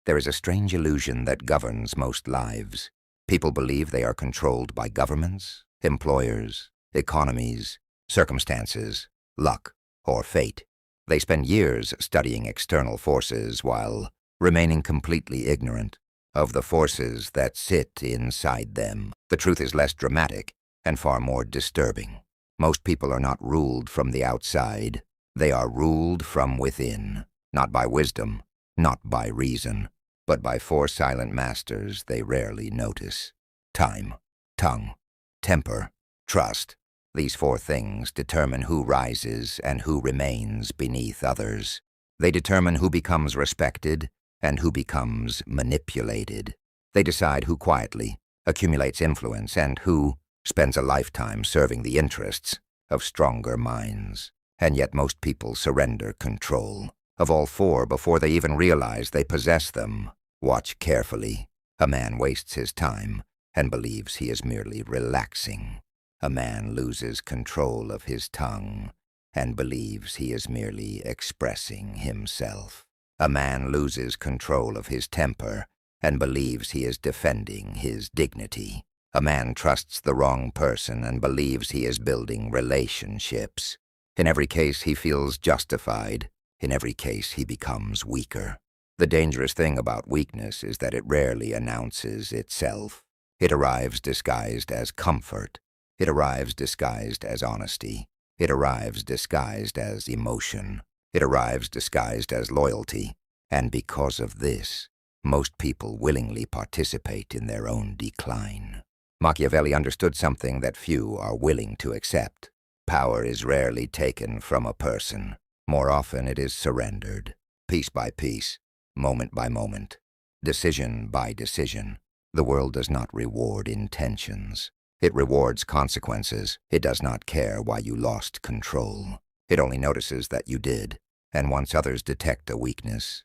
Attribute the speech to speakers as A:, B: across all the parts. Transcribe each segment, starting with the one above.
A: There is a strange illusion that governs most lives. People believe they are controlled by governments, employers, economies, circumstances, luck, or fate. They spend years studying external forces while remaining completely ignorant of the forces that sit inside them. The truth is less dramatic and far more disturbing. Most people are not ruled from the outside. They are ruled from within, not by wisdom, not by reason, but by four silent masters they rarely notice. Time, tongue, temper, trust. These four things determine who rises and who remains beneath others. They determine who becomes respected and who becomes manipulated. They decide who quietly accumulates influence and who spends a lifetime serving the interests of stronger minds. And yet most people surrender control of all four before they even realize they possess them. Watch carefully. A man wastes his time and believes he is merely relaxing. A man loses control of his tongue and believes he is merely expressing himself. A man loses control of his temper and believes he is defending his dignity. A man trusts the wrong person and believes he is building relationships. In every case, he feels justified. In every case, he becomes weaker. The dangerous thing about weakness is that it rarely announces itself. It arrives disguised as comfort. It arrives disguised as honesty. It arrives disguised as emotion. It arrives disguised as loyalty. And because of this, most people willingly participate in their own decline. Machiavelli understood something that few are willing to accept. Power is rarely taken from a person. More often it is surrendered, piece by piece, moment by moment, decision by decision. The world does not reward intentions. It rewards consequences. It does not care why you lost control. It only notices that you did, and once others detect a weakness,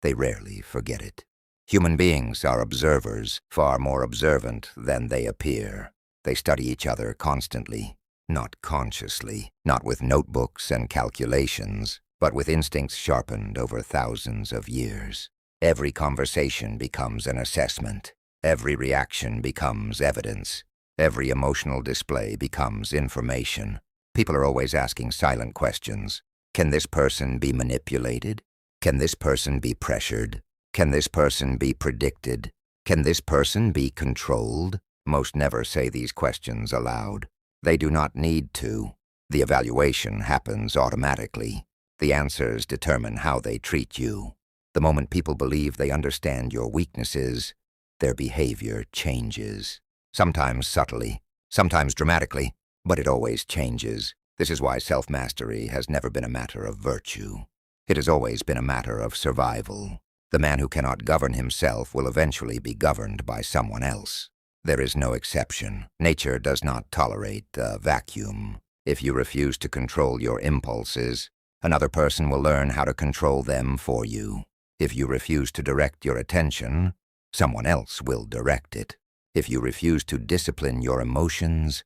A: they rarely forget it. Human beings are observers, far more observant than they appear. They study each other constantly, not consciously, not with notebooks and calculations, but with instincts sharpened over thousands of years. Every conversation becomes an assessment. Every reaction becomes evidence. Every emotional display becomes information. People are always asking silent questions. Can this person be manipulated? Can this person be pressured? Can this person be predicted? Can this person be controlled? Most never say these questions aloud. They do not need to. The evaluation happens automatically. The answers determine how they treat you. The moment people believe they understand your weaknesses, their behavior changes. Sometimes subtly, sometimes dramatically, but it always changes. This is why self-mastery has never been a matter of virtue. It has always been a matter of survival. The man who cannot govern himself will eventually be governed by someone else. There is no exception. Nature does not tolerate a vacuum. If you refuse to control your impulses, another person will learn how to control them for you. If you refuse to direct your attention, someone else will direct it. If you refuse to discipline your emotions,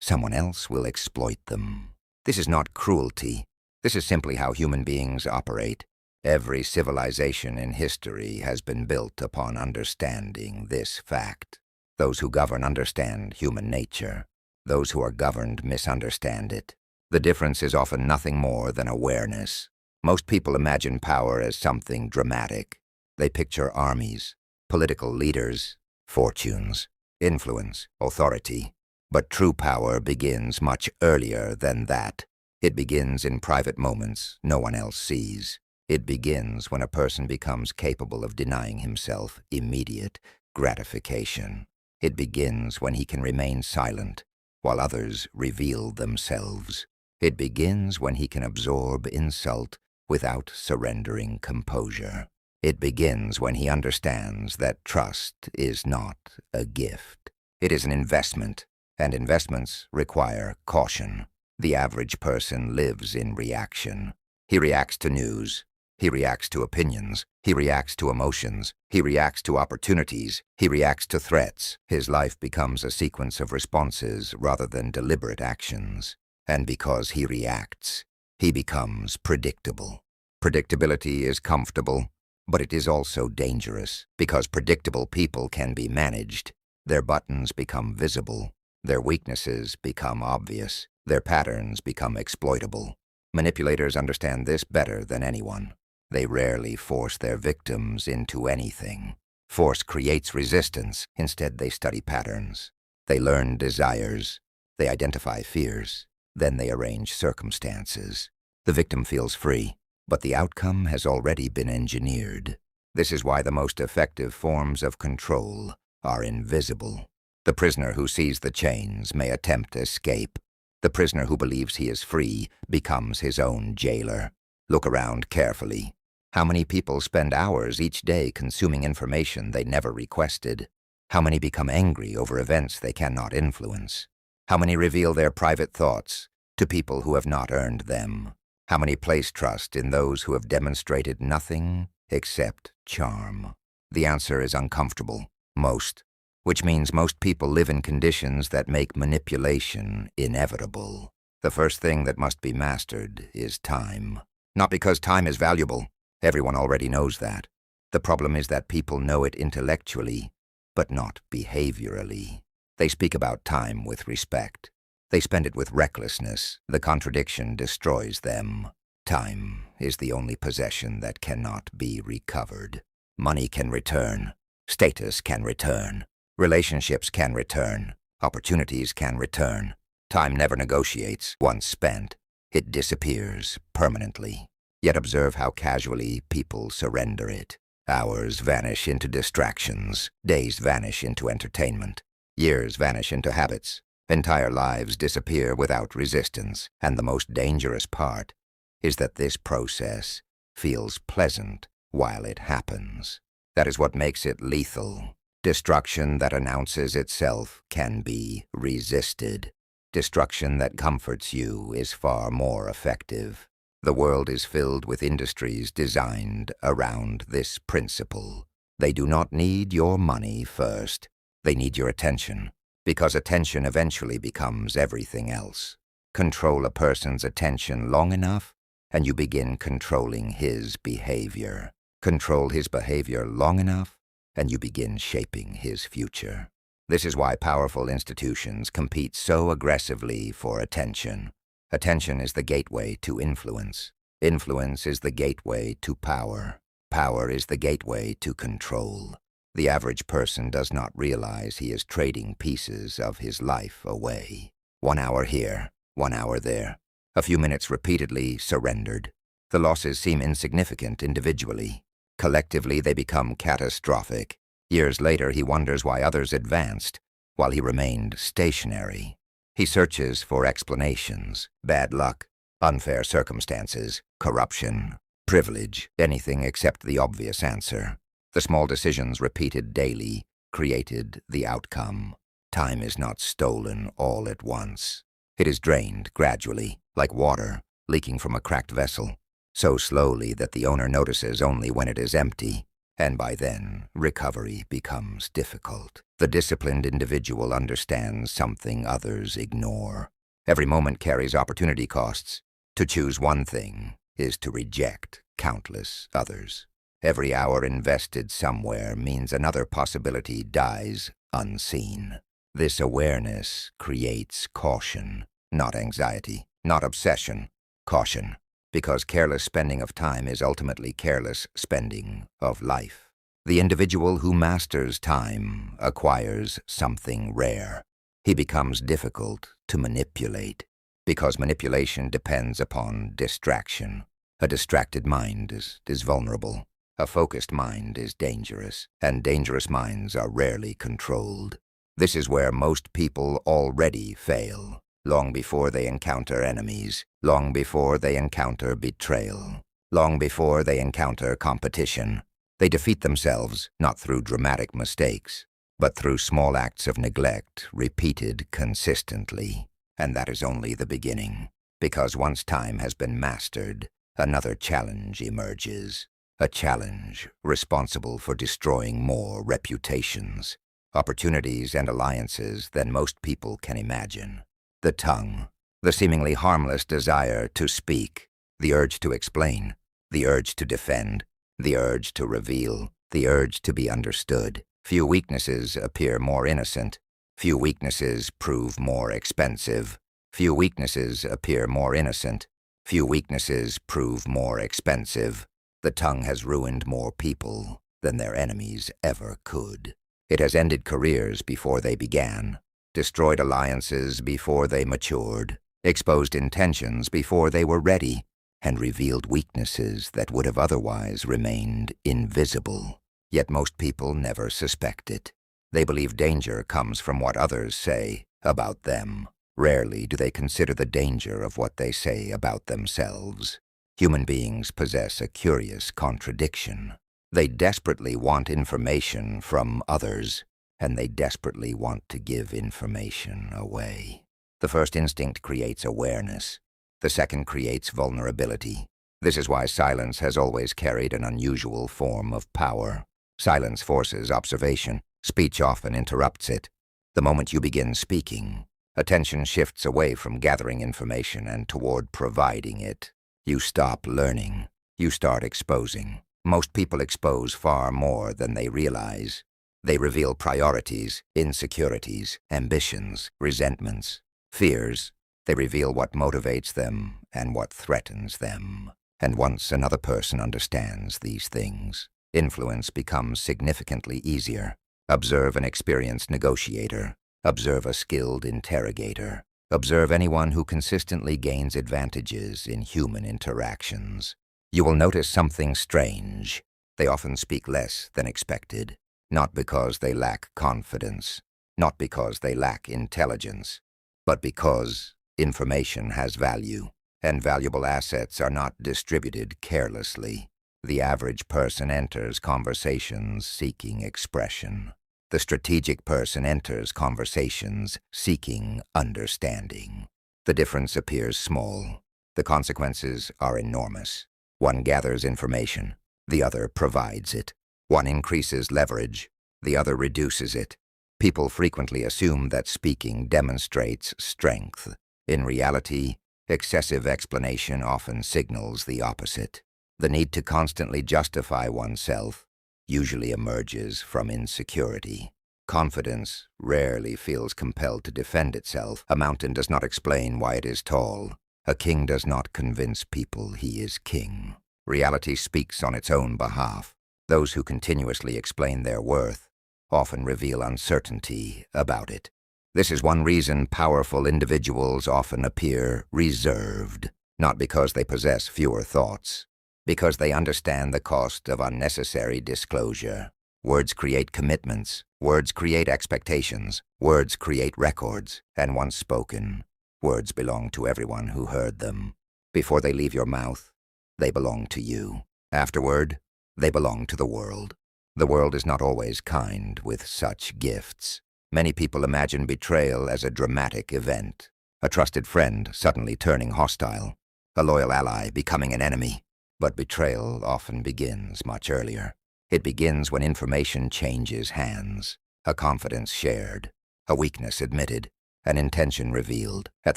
A: someone else will exploit them. This is not cruelty. This is simply how human beings operate. Every civilization in history has been built upon understanding this fact. Those who govern understand human nature. Those who are governed misunderstand it. The difference is often nothing more than awareness. Most people imagine power as something dramatic. They picture armies, political leaders, fortunes, influence, authority. But true power begins much earlier than that. It begins in private moments no one else sees. It begins when a person becomes capable of denying himself immediate gratification. It begins when he can remain silent while others reveal themselves. It begins when he can absorb insult without surrendering composure. It begins when he understands that trust is not a gift. It is an investment, and investments require caution. The average person lives in reaction. He reacts to news. He reacts to opinions. He reacts to emotions. He reacts to opportunities. He reacts to threats. His life becomes a sequence of responses rather than deliberate actions. And because he reacts, he becomes predictable. Predictability is comfortable, But it is also dangerous, because predictable people can be managed. Their buttons become visible. Their weaknesses become obvious. Their patterns become exploitable. Manipulators understand this better than anyone. They rarely force their victims into anything. Force creates resistance. Instead, they study patterns. They learn desires. They identify fears. Then they arrange circumstances. The victim feels free, but the outcome has already been engineered. This is why the most effective forms of control are invisible. The prisoner who sees the chains may attempt escape. The prisoner who believes he is free becomes his own jailer. Look around carefully. How many people spend hours each day consuming information they never requested? How many become angry over events they cannot influence? How many reveal their private thoughts to people who have not earned them? How many place trust in those who have demonstrated nothing except charm? The answer is uncomfortable. Most. Which means most people live in conditions that make manipulation inevitable. The first thing that must be mastered is time. Not because time is valuable. Everyone already knows that. The problem is that people know it intellectually, but not behaviorally. They speak about time with respect. They spend it with recklessness. The contradiction destroys them. Time is the only possession that cannot be recovered. Money can return. Status can return. Relationships can return. Opportunities can return. Time never negotiates. Once spent, it disappears permanently. Yet observe how casually people surrender it. Hours vanish into distractions. Days vanish into entertainment. Years vanish into habits. Entire lives disappear without resistance. And the most dangerous part is that this process feels pleasant while it happens. That is what makes it lethal. Destruction that announces itself can be resisted. Destruction that comforts you is far more effective. The world is filled with industries designed around this principle. They do not need your money first. They need your attention, because attention eventually becomes everything else. Control a person's attention long enough, and you begin controlling his behavior. Control his behavior long enough, and you begin shaping his future. This is why powerful institutions compete so aggressively for attention. Attention is the gateway to influence. Influence is the gateway to power. Power is the gateway to control. The average person does not realize he is trading pieces of his life away. 1 hour here, 1 hour there. A few minutes repeatedly surrendered. The losses seem insignificant individually. Collectively, they become catastrophic. Years later, he wonders why others advanced, while he remained stationary. He searches for explanations: bad luck, unfair circumstances, corruption, privilege, anything except the obvious answer. The small decisions repeated daily created the outcome. Time is not stolen all at once. It is drained gradually, like water leaking from a cracked vessel, so slowly that the owner notices only when it is empty, and by then recovery becomes difficult. The disciplined individual understands something others ignore. Every moment carries opportunity costs. To choose one thing is to reject countless others. Every hour invested somewhere means another possibility dies unseen. This awareness creates caution, not anxiety, not obsession, caution. Because careless spending of time is ultimately careless spending of life. The individual who masters time acquires something rare. He becomes difficult to manipulate, because manipulation depends upon distraction. A distracted mind is vulnerable. A focused mind is dangerous, and dangerous minds are rarely controlled. This is where most people already fail. Long before they encounter enemies, long before they encounter betrayal, long before they encounter competition. They defeat themselves not through dramatic mistakes, but through small acts of neglect repeated consistently. And that is only the beginning, because once time has been mastered, another challenge emerges. A challenge responsible for destroying more reputations, opportunities, and alliances than most people can imagine. The tongue, the seemingly harmless desire to speak, the urge to explain, the urge to defend, the urge to reveal, the urge to be understood. Few weaknesses appear more innocent. Few weaknesses prove more expensive. Few weaknesses appear more innocent. Few weaknesses prove more expensive. The tongue has ruined more people than their enemies ever could. It has ended careers before they began, destroyed alliances before they matured, exposed intentions before they were ready, and revealed weaknesses that would have otherwise remained invisible. Yet most people never suspect it. They believe danger comes from what others say about them. Rarely do they consider the danger of what they say about themselves. Human beings possess a curious contradiction. They desperately want information from others, and they desperately want to give information away. The first instinct creates awareness. The second creates vulnerability. This is why silence has always carried an unusual form of power. Silence forces observation. Speech often interrupts it. The moment you begin speaking, attention shifts away from gathering information and toward providing it. You stop learning. You start exposing. Most people expose far more than they realize. They reveal priorities, insecurities, ambitions, resentments, fears. They reveal what motivates them and what threatens them. And once another person understands these things, influence becomes significantly easier. Observe an experienced negotiator. Observe a skilled interrogator. Observe anyone who consistently gains advantages in human interactions. You will notice something strange. They often speak less than expected, not because they lack confidence, not because they lack intelligence, but because information has value, and valuable assets are not distributed carelessly. The average person enters conversations seeking expression. The strategic person enters conversations seeking understanding. The difference appears small. The consequences are enormous. One gathers information, the other provides it. One increases leverage, the other reduces it. People frequently assume that speaking demonstrates strength. In reality, excessive explanation often signals the opposite. The need to constantly justify oneself usually emerges from insecurity. Confidence rarely feels compelled to defend itself. A mountain does not explain why it is tall. A king does not convince people he is king. Reality speaks on its own behalf. Those who continuously explain their worth often reveal uncertainty about it. This is one reason powerful individuals often appear reserved, not because they possess fewer thoughts, because they understand the cost of unnecessary disclosure. Words create commitments, words create expectations, words create records, and once spoken, words belong to everyone who heard them. Before they leave your mouth, they belong to you. Afterward, they belong to the world. The world is not always kind with such gifts. Many people imagine betrayal as a dramatic event, a trusted friend suddenly turning hostile, a loyal ally becoming an enemy. But betrayal often begins much earlier. It begins when information changes hands, a confidence shared, a weakness admitted, an intention revealed. At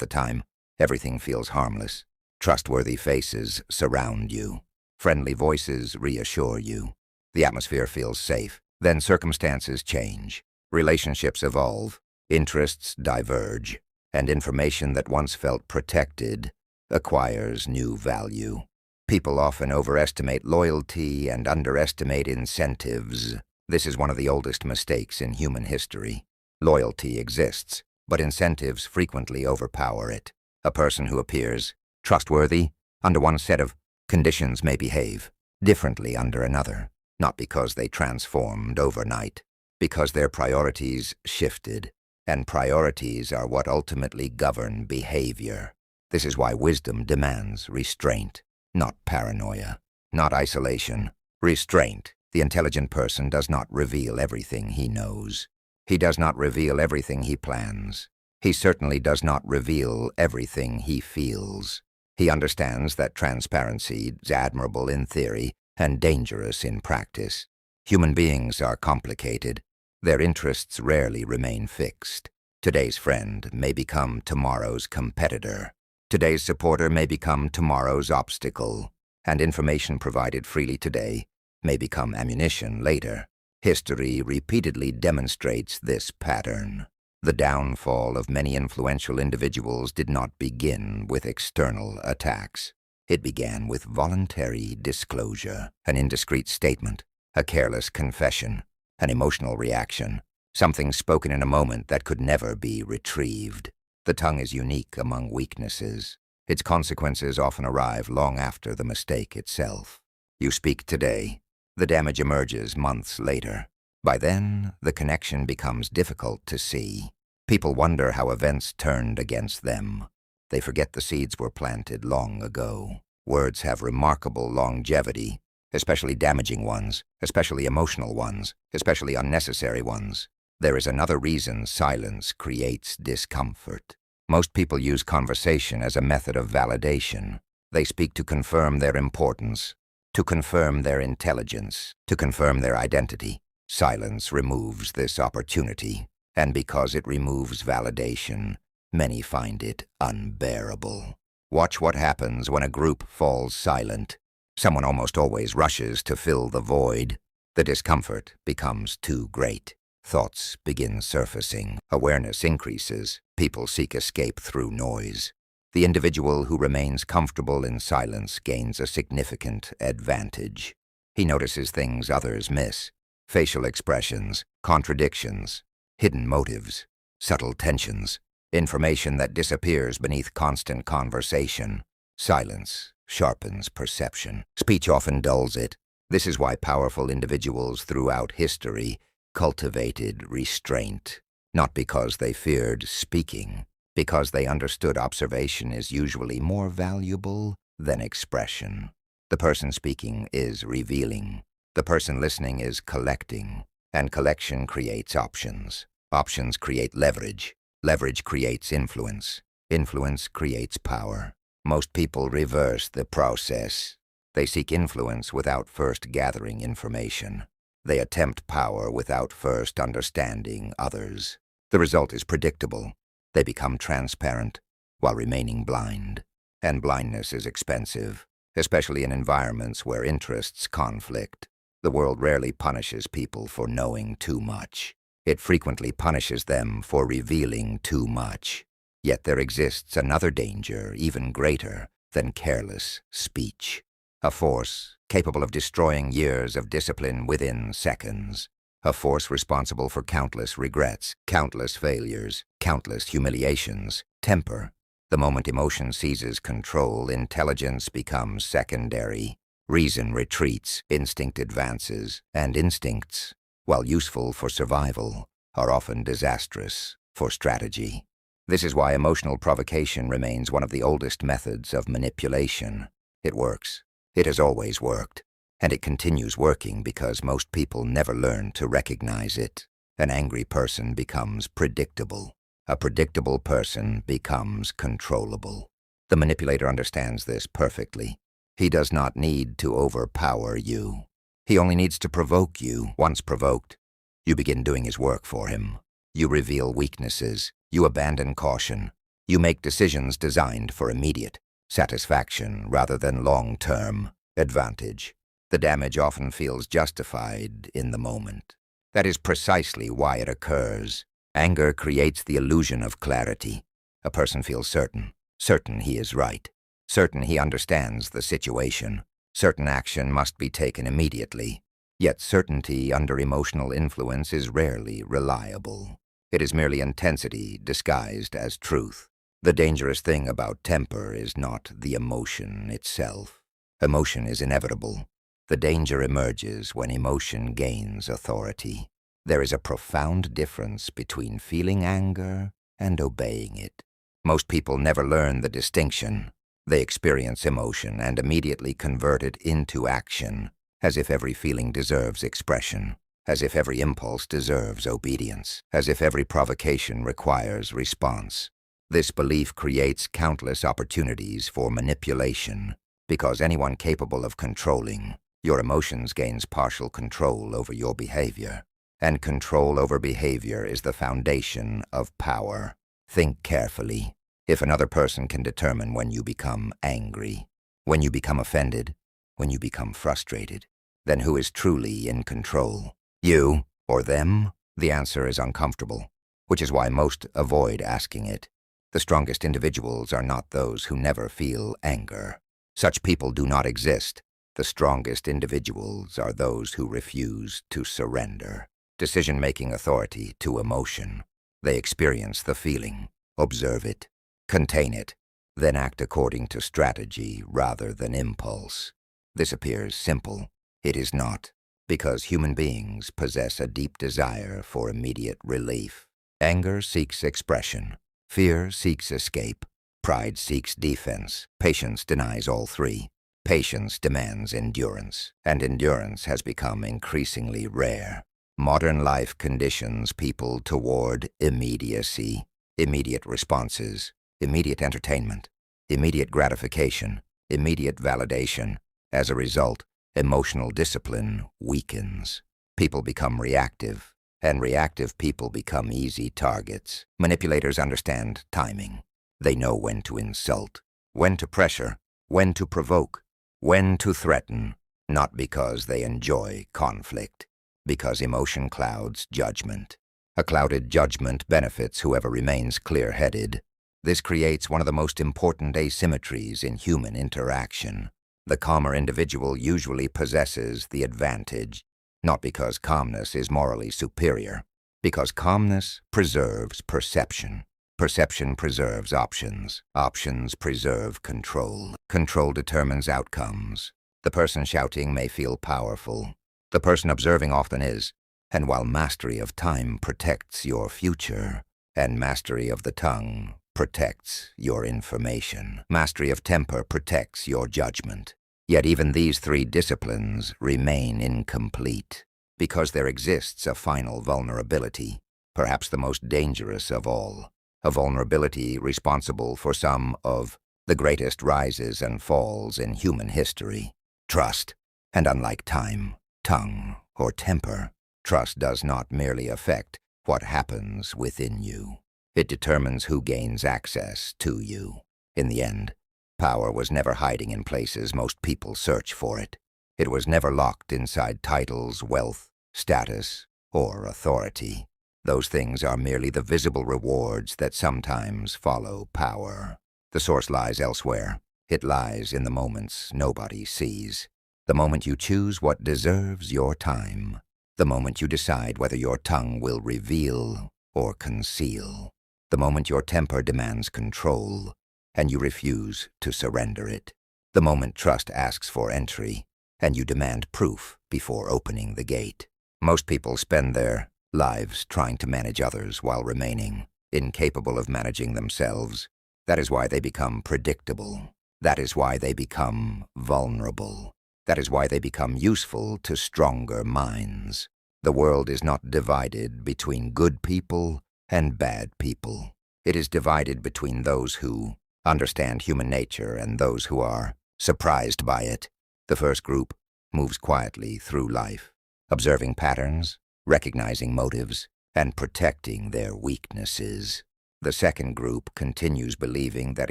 A: the time, everything feels harmless. Trustworthy faces surround you. Friendly voices reassure you. The atmosphere feels safe. Then circumstances change. Relationships evolve. Interests diverge. And information that once felt protected acquires new value. People often overestimate loyalty and underestimate incentives. This is one of the oldest mistakes in human history. Loyalty exists, but incentives frequently overpower it. A person who appears trustworthy under one set of conditions may behave differently under another, not because they transformed overnight, because their priorities shifted, and priorities are what ultimately govern behavior. This is why wisdom demands restraint. Not paranoia, not isolation. Restraint. The intelligent person does not reveal everything he knows. He does not reveal everything he plans. He certainly does not reveal everything he feels. He understands that transparency is admirable in theory and dangerous in practice. Human beings are complicated. Their interests rarely remain fixed. Today's friend may become tomorrow's competitor. Today's supporter may become tomorrow's obstacle, and information provided freely today may become ammunition later. History repeatedly demonstrates this pattern. The downfall of many influential individuals did not begin with external attacks. It began with voluntary disclosure, an indiscreet statement, a careless confession, an emotional reaction, something spoken in a moment that could never be retrieved. The tongue is unique among weaknesses. Its consequences often arrive long after the mistake itself. You speak today. The damage emerges months later. By then, the connection becomes difficult to see. People wonder how events turned against them. They forget the seeds were planted long ago. Words have remarkable longevity, especially damaging ones, especially emotional ones, especially unnecessary ones. There is another reason silence creates discomfort. Most people use conversation as a method of validation. They speak to confirm their importance, to confirm their intelligence, to confirm their identity. Silence removes this opportunity, and because it removes validation, many find it unbearable. Watch what happens when a group falls silent. Someone almost always rushes to fill the void. The discomfort becomes too great. Thoughts begin surfacing. Awareness increases. People seek escape through noise. The individual who remains comfortable in silence gains a significant advantage. He notices things others miss: facial expressions, contradictions, hidden motives, subtle tensions, information that disappears beneath constant conversation. Silence sharpens perception. Speech often dulls it. This is why powerful individuals throughout history cultivated restraint, not because they feared speaking, because they understood observation is usually more valuable than expression. The person speaking is revealing. The person listening is collecting, and collection creates options. Options create leverage. Leverage creates influence. Influence creates power. Most people reverse the process. They seek influence without first gathering information. They attempt power without first understanding others. The result is predictable. They become transparent while remaining blind. And blindness is expensive, especially in environments where interests conflict. The world rarely punishes people for knowing too much. It frequently punishes them for revealing too much. Yet there exists another danger, even greater than careless speech. A force capable of destroying years of discipline within seconds. A force responsible for countless regrets, countless failures, countless humiliations. Temper. The moment emotion seizes control, intelligence becomes secondary. Reason retreats, instinct advances, and instincts, while useful for survival, are often disastrous for strategy. This is why emotional provocation remains one of the oldest methods of manipulation. It works. It has always worked. And it continues working because most people never learn to recognize it. An angry person becomes predictable. A predictable person becomes controllable. The manipulator understands this perfectly. He does not need to overpower you. He only needs to provoke you. Once provoked, you begin doing his work for him. You reveal weaknesses. You abandon caution. You make decisions designed for immediate satisfaction rather than long-term advantage. The damage often feels justified in the moment. That is precisely why it occurs. Anger creates the illusion of clarity. A person feels certain he is right, certain he understands the situation, certain action must be taken immediately. Yet certainty under emotional influence is rarely reliable. It is merely intensity disguised as truth. The dangerous thing about temper is not the emotion itself. Emotion is inevitable. The danger emerges when emotion gains authority. There is a profound difference between feeling anger and obeying it. Most people never learn the distinction. They experience emotion and immediately convert it into action, as if every feeling deserves expression, as if every impulse deserves obedience, as if every provocation requires response. This belief creates countless opportunities for manipulation, because anyone capable of controlling your emotions gains partial control over your behavior. And control over behavior is the foundation of power. Think carefully. If another person can determine when you become angry, when you become offended, when you become frustrated, then who is truly in control? You or them? The answer is uncomfortable, which is why most avoid asking it. The strongest individuals are not those who never feel anger. Such people do not exist. The strongest individuals are those who refuse to surrender decision-making authority to emotion. They experience the feeling, observe it, contain it, then act according to strategy rather than impulse. This appears simple. It is not, because human beings possess a deep desire for immediate relief. Anger seeks expression. Fear seeks escape. Pride seeks defense. Patience denies all three. Patience demands endurance, and endurance has become increasingly rare. Modern life conditions people toward immediacy, immediate responses, immediate entertainment, immediate gratification, immediate validation. As a result, emotional discipline weakens. People become reactive, and reactive people become easy targets. Manipulators understand timing. They know when to insult, when to pressure, when to provoke, when to threaten, not because they enjoy conflict, because emotion clouds judgment. A clouded judgment benefits whoever remains clear-headed. This creates one of the most important asymmetries in human interaction. The calmer individual usually possesses the advantage, not because calmness is morally superior, because calmness preserves perception. Perception preserves options. Options preserve control. Control determines outcomes. The person shouting may feel powerful. The person observing often is. And while mastery of time protects your future, and mastery of the tongue protects your information, mastery of temper protects your judgment. Yet even these three disciplines remain incomplete, because there exists a final vulnerability, perhaps the most dangerous of all. A vulnerability responsible for some of the greatest rises and falls in human history. Trust. And unlike time, tongue, or temper, trust does not merely affect what happens within you. It determines who gains access to you. In the end, power was never hiding in places most people search for it. It was never locked inside titles, wealth, status, or authority. Those things are merely the visible rewards that sometimes follow power. The source lies elsewhere. It lies in the moments nobody sees. The moment you choose what deserves your time. The moment you decide whether your tongue will reveal or conceal. The moment your temper demands control, and you refuse to surrender it. The moment trust asks for entry, and you demand proof before opening the gate. Most people spend their lives trying to manage others while remaining incapable of managing themselves. That is why they become predictable. That is why they become vulnerable. That is why they become useful to stronger minds. The world is not divided between good people and bad people. It is divided between those who understand human nature and those who are surprised by it. The first group moves quietly through life, observing patterns, recognizing motives, and protecting their weaknesses. The second group continues believing that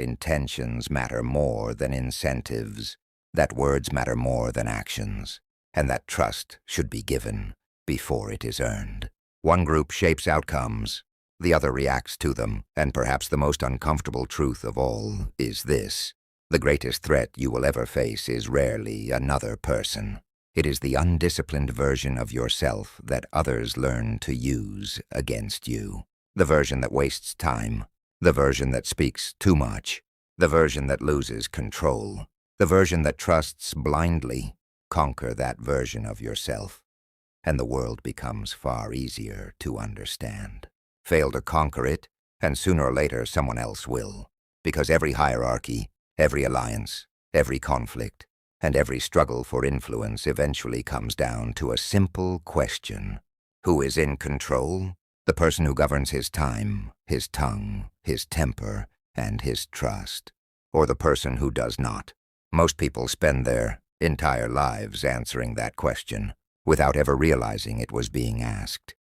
A: intentions matter more than incentives, that words matter more than actions, and that trust should be given before it is earned. One group shapes outcomes, the other reacts to them, and perhaps the most uncomfortable truth of all is this: the greatest threat you will ever face is rarely another person. It is the undisciplined version of yourself that others learn to use against you. The version that wastes time. The version that speaks too much. The version that loses control. The version that trusts blindly. Conquer that version of yourself, and the world becomes far easier to understand. Fail to conquer it, and sooner or later someone else will. Because every hierarchy, every alliance, every conflict, and every struggle for influence eventually comes down to a simple question. Who is in control? The person who governs his time, his tongue, his temper, and his trust. Or the person who does not? Most people spend their entire lives answering that question, without ever realizing it was being asked.